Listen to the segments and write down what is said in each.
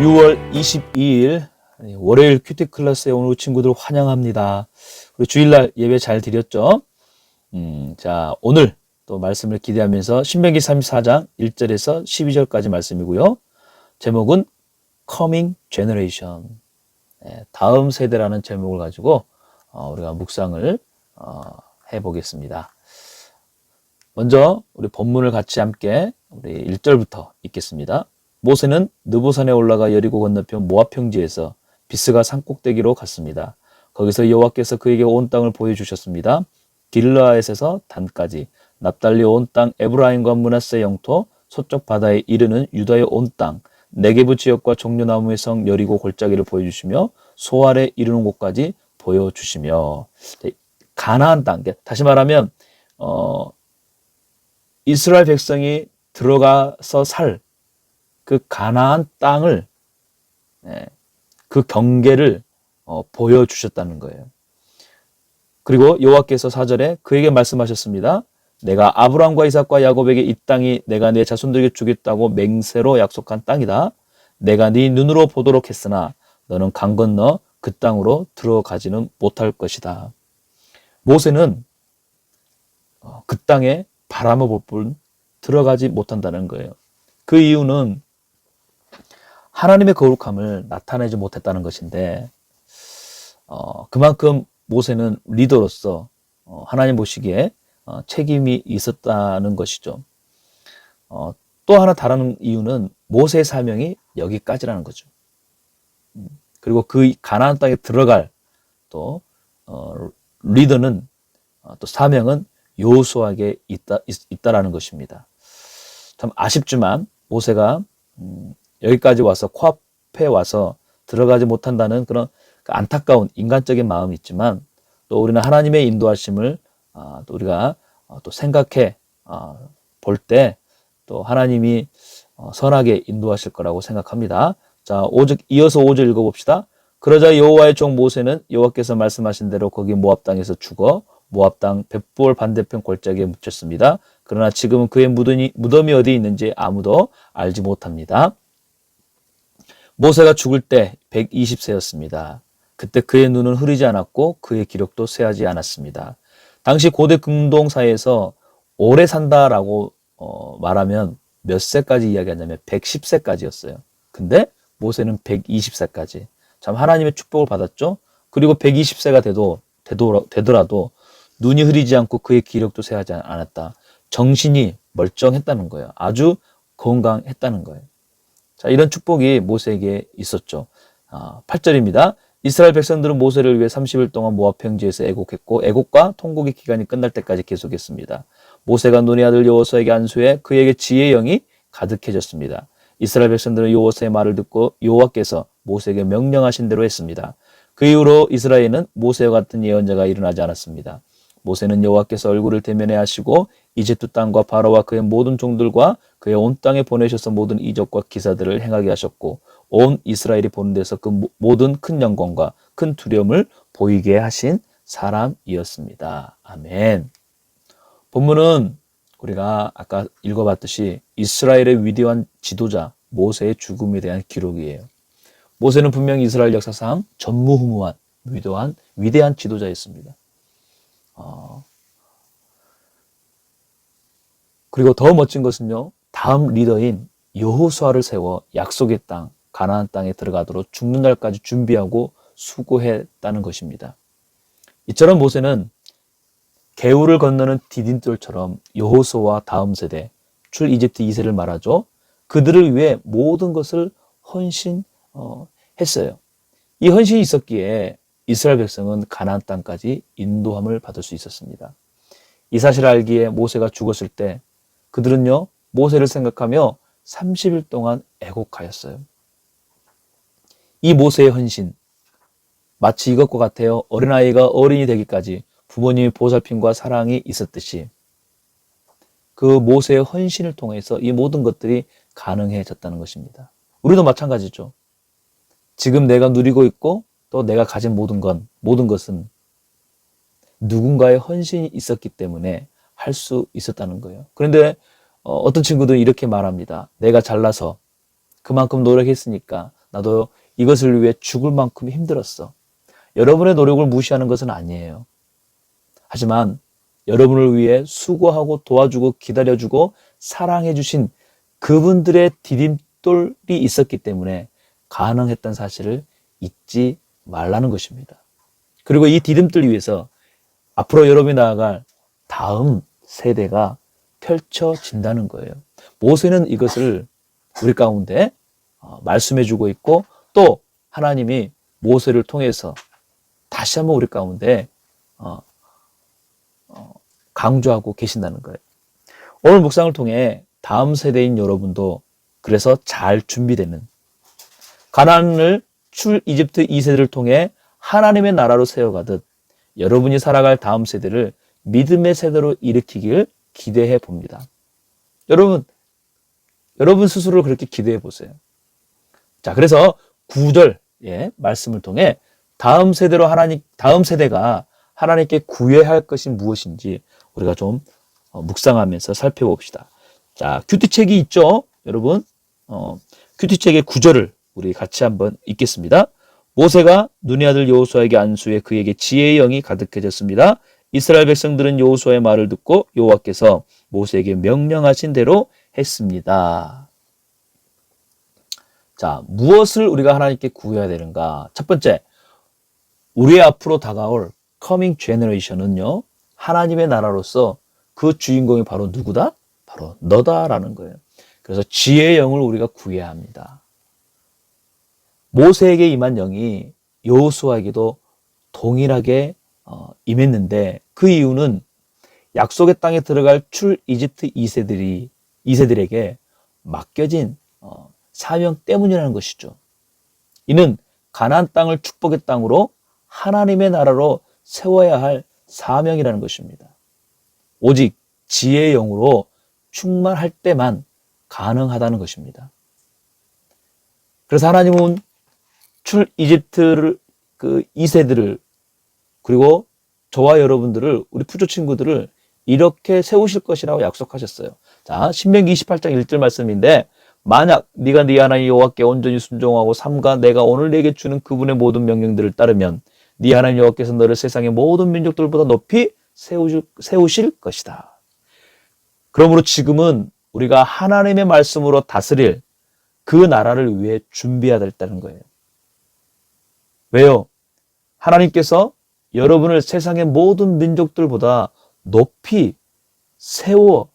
6월 22일 월요일 큐티 클래스에 오는 친구들 환영합니다. 우리 주일날 예배 잘 드렸죠? 자, 오늘 또 말씀을 기대하면서 신명기 34장 1절에서 12절까지 말씀이고요. 제목은 Coming Generation, 다음 세대라는 제목을 가지고 우리가 묵상을 해보겠습니다. 먼저 우리 본문을 같이 함께 우리 1절부터 읽겠습니다. 모세는 느보산에 올라가 여리고 건너편 모압 평지에서 비스가 산꼭대기로 갔습니다. 거기서 여호와께서 그에게 온 땅을 보여주셨습니다. 길르앗에서 단까지, 납달리 온 땅, 에브라임과 므낫세 영토, 서쪽 바다에 이르는 유다의 온 땅, 네게부 지역과 종려나무의 성 여리고 골짜기를 보여주시며 소알에 이르는 곳까지 보여주시며, 가나안 땅, 다시 말하면 이스라엘 백성이 들어가서 살 그 가나안 땅을, 그 경계를 보여주셨다는 거예요. 그리고 여호와께서 4절에 그에게 말씀하셨습니다. 내가 아브라함과 이삭과 야곱에게 이 땅이 내가 내 자손들에게 주겠다고 맹세로 약속한 땅이다. 내가 네 눈으로 보도록 했으나 너는 강 건너 그 땅으로 들어가지는 못할 것이다. 모세는 그 땅에 바람을 볼 뿐 들어가지 못한다는 거예요. 그 이유는 하나님의 거룩함을 나타내지 못했다는 것인데, 그만큼 모세는 리더로서 하나님 보시기에 책임이 있었다는 것이죠. 또 하나 다른 이유는 모세의 사명이 여기까지라는 거죠. 그리고 그 가나안 땅에 들어갈 또 리더는, 또 사명은 여호수아에게 있다라는 것입니다. 참 아쉽지만 모세가 여기까지 와서 코앞에 와서 들어가지 못한다는 그런 안타까운 인간적인 마음이 있지만, 또 우리는 하나님의 인도하심을 또 우리가 또 생각해 볼 때 또 하나님이 선하게 인도하실 거라고 생각합니다. 자, 이어서 5절 읽어봅시다. 그러자 여호와의 종 모세는 여호와께서 말씀하신 대로 거기 모압 땅에서 죽어 모압 땅 벳볼 반대편 골짜기에 묻혔습니다. 그러나 지금은 그의 무덤이 어디 있는지 아무도 알지 못합니다. 모세가 죽을 때 120세였습니다. 그때 그의 눈은 흐리지 않았고 그의 기력도 쇠하지 않았습니다. 당시 고대 금동사에서 오래 산다라고 말하면 몇 세까지 이야기하냐면 110세까지였어요. 근데 모세는 120세까지. 참 하나님의 축복을 받았죠. 그리고 120세가 되더라도 눈이 흐리지 않고 그의 기력도 쇠하지 않았다. 정신이 멀쩡했다는 거예요. 아주 건강했다는 거예요. 자, 이런 축복이 모세에게 있었죠. 8절입니다. 이스라엘 백성들은 모세를 위해 30일 동안 모압 평지에서 애곡했고 애곡과 통곡의 기간이 끝날 때까지 계속했습니다. 모세가 눈의 아들 여호수아에게 안수해 그에게 지혜의 영이 가득해졌습니다. 이스라엘 백성들은 여호수아의 말을 듣고 여호와께서 모세에게 명령하신 대로 했습니다. 그 이후로 이스라엘은 모세와 같은 예언자가 일어나지 않았습니다. 모세는 여호와께서 얼굴을 대면해 하시고 이집트 땅과 바로와 그의 모든 종들과 그의 온 땅에 보내셔서 모든 이적과 기사들을 행하게 하셨고 온 이스라엘이 보는 데서 그 모든 큰 영광과 큰 두려움을 보이게 하신 사람이었습니다. 아멘. 본문은 우리가 아까 읽어봤듯이 이스라엘의 위대한 지도자 모세의 죽음에 대한 기록이에요. 모세는 분명히 이스라엘 역사상 전무후무한 위대한 지도자였습니다. 그리고 더 멋진 것은요, 다음 리더인 여호수아를 세워 약속의 땅, 가나안 땅에 들어가도록 죽는 날까지 준비하고 수고했다는 것입니다. 이처럼 모세는 개울을 건너는 디딤돌처럼 여호수아와 다음 세대, 출 이집트 2세를 말하죠. 그들을 위해 모든 것을 헌신했어요. 이 헌신이 있었기에 이스라엘 백성은 가나안 땅까지 인도함을 받을 수 있었습니다. 이 사실을 알기에 모세가 죽었을 때 그들은요, 모세를 생각하며 30일 동안 애곡하였어요. 이 모세의 헌신, 마치 이것과 같아요. 어린아이가 어른이 되기까지 부모님의 보살핌과 사랑이 있었듯이 그 모세의 헌신을 통해서 이 모든 것들이 가능해졌다는 것입니다. 우리도 마찬가지죠. 지금 내가 누리고 있고 또 내가 가진 모든 것은 누군가의 헌신이 있었기 때문에 할 수 있었다는 거예요. 그런데 어떤 친구들은 이렇게 말합니다. 내가 잘나서 그만큼 노력했으니까 나도 이것을 위해 죽을 만큼 힘들었어. 여러분의 노력을 무시하는 것은 아니에요. 하지만 여러분을 위해 수고하고 도와주고 기다려주고 사랑해주신 그분들의 디딤돌이 있었기 때문에 가능했던 사실을 잊지 말라는 것입니다. 그리고 이 디딤돌 위에서 앞으로 여러분이 나아갈 다음 세대가 펼쳐진다는 거예요. 모세는 이것을 우리 가운데 말씀해주고 있고, 또 하나님이 모세를 통해서 다시 한번 우리 가운데 강조하고 계신다는 거예요. 오늘 묵상을 통해 다음 세대인 여러분도 그래서 잘 준비되는, 가나안을 출 이집트 2세대를 통해 하나님의 나라로 세워가듯 여러분이 살아갈 다음 세대를 믿음의 세대로 일으키길 기대해 봅니다. 여러분 스스로 그렇게 기대해 보세요. 자, 그래서 9절의 말씀을 통해 다음 세대가 하나님께 구해야 할 것이 무엇인지 우리가 좀 묵상하면서 살펴봅시다. 자, 큐티책이 있죠, 여러분. 큐티책의 9절을 우리 같이 한번 읽겠습니다. 모세가 눈의 아들 여호수아에게 안수해 그에게 지혜의 영이 가득해졌습니다. 이스라엘 백성들은 여호수아의 말을 듣고 여호와께서 모세에게 명령하신 대로 했습니다. 자, 무엇을 우리가 하나님께 구해야 되는가? 첫 번째, 우리의 앞으로 다가올 커밍 제너레이션은요, 하나님의 나라로서 그 주인공이 바로 누구다? 바로 너다라는 거예요. 그래서 지혜의 영을 우리가 구해야 합니다. 모세에게 임한 영이 여호수아에게도 동일하게 임했는데, 그 이유는 약속의 땅에 들어갈 출 이집트 2세들에게 맡겨진 사명 때문이라는 것이죠. 이는 가나안 땅을 축복의 땅으로 하나님의 나라로 세워야 할 사명이라는 것입니다. 오직 지혜의 영으로 충만할 때만 가능하다는 것입니다. 그래서 하나님은 출 이집트를, 그 2세들을, 그리고 저와 여러분들을, 우리 푸조 친구들을 이렇게 세우실 것이라고 약속하셨어요. 자, 신명기 28장 1절 말씀인데, 만약 네가 네 하나님 여호와께 온전히 순종하고 삼가 내가 오늘 네게 주는 그분의 모든 명령들을 따르면 네 하나님 여호와께서 너를 세상의 모든 민족들보다 높이 세우실 것이다. 그러므로 지금은 우리가 하나님의 말씀으로 다스릴 그 나라를 위해 준비해야 된다는 거예요. 왜요? 하나님께서 여러분을 세상의 모든 민족들보다 높이 세워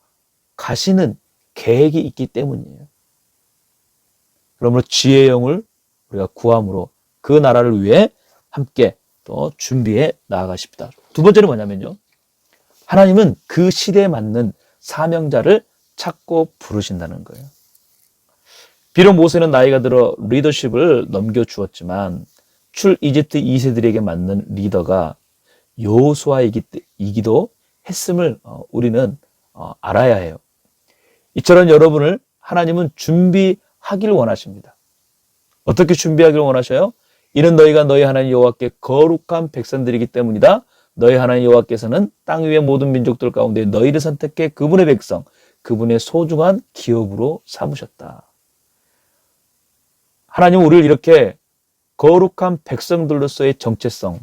가시는 계획이 있기 때문이에요. 그러므로 지혜의 영을 우리가 구함으로 그 나라를 위해 함께 또 준비해 나아가십니다. 두 번째는 뭐냐면요, 하나님은 그 시대에 맞는 사명자를 찾고 부르신다는 거예요. 비록 모세는 나이가 들어 리더십을 넘겨주었지만 출 이집트 2세들에게 맞는 리더가 여호수아이기도 했음을 우리는 알아야 해요. 이처럼 여러분을 하나님은 준비하길 원하십니다. 어떻게 준비하길 원하셔요? 이는 너희가 너희 하나님 여호와께 거룩한 백성들이기 때문이다. 너희 하나님 여호와께서는 땅 위의 모든 민족들 가운데 너희를 선택해 그분의 백성, 그분의 소중한 기업으로 삼으셨다. 하나님은 우리를 이렇게 거룩한 백성들로서의 정체성,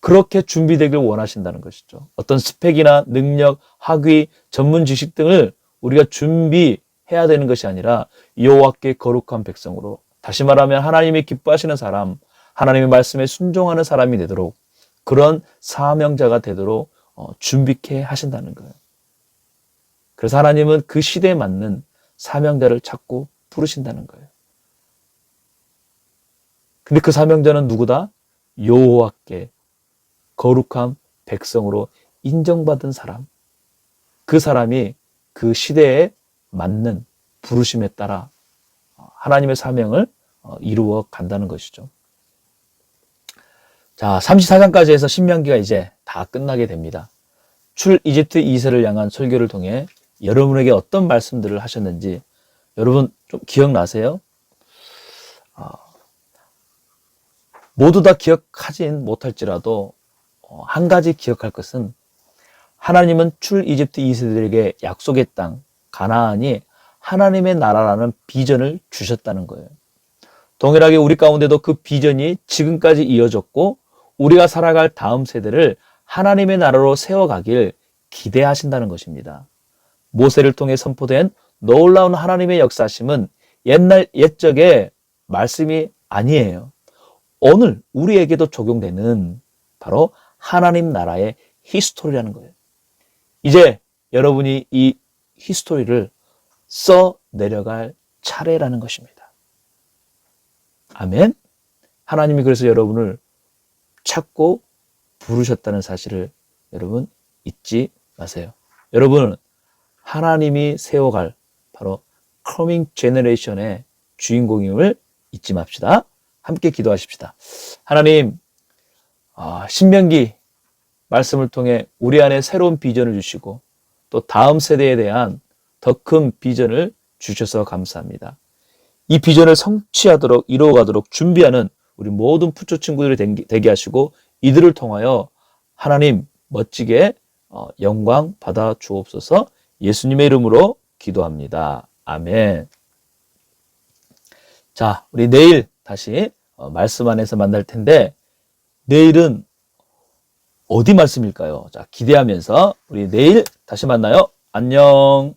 그렇게 준비되길 원하신다는 것이죠. 어떤 스펙이나 능력, 학위, 전문 지식 등을 우리가 준비해야 되는 것이 아니라 여호와께 거룩한 백성으로, 다시 말하면 하나님이 기뻐하시는 사람, 하나님의 말씀에 순종하는 사람이 되도록, 그런 사명자가 되도록 준비케 하신다는 거예요. 그래서 하나님은 그 시대에 맞는 사명자를 찾고 부르신다는 거예요. 근데 그 사명자는 누구다? 여호와께 거룩한 백성으로 인정받은 사람, 그 사람이 그 시대에 맞는 부르심에 따라 하나님의 사명을 이루어 간다는 것이죠. 자, 34장까지 해서 신명기가 이제 다 끝나게 됩니다. 출 이집트 2세를 향한 설교를 통해 여러분에게 어떤 말씀들을 하셨는지 여러분 좀 기억나세요? 모두 다 기억하진 못할지라도 한 가지 기억할 것은, 하나님은 출 이집트 2세들에게 약속의 땅 가나안이 하나님의 나라라는 비전을 주셨다는 거예요. 동일하게 우리 가운데도 그 비전이 지금까지 이어졌고 우리가 살아갈 다음 세대를 하나님의 나라로 세워가길 기대하신다는 것입니다. 모세를 통해 선포된 놀라운 하나님의 역사심은 옛날 옛적의 말씀이 아니에요. 오늘 우리에게도 적용되는 바로 하나님 나라의 히스토리라는 거예요. 이제 여러분이 이 히스토리를 써 내려갈 차례라는 것입니다. 아멘. 하나님이 그래서 여러분을 찾고 부르셨다는 사실을 여러분 잊지 마세요. 여러분은 하나님이 세워갈 바로 커밍 제너레이션의 주인공임을 잊지 맙시다. 함께 기도하십시다. 하나님, 신명기 말씀을 통해 우리 안에 새로운 비전을 주시고 또 다음 세대에 대한 더 큰 비전을 주셔서 감사합니다. 이 비전을 성취하도록 이루어가도록 준비하는 우리 모든 부처 친구들이 되게 하시고 이들을 통하여 하나님 멋지게 영광 받아 주옵소서. 예수님의 이름으로 기도합니다. 아멘. 자, 우리 내일 다시 말씀 안에서 만날 텐데 내일은 어디 말씀일까요? 자, 기대하면서 우리 내일 다시 만나요. 안녕.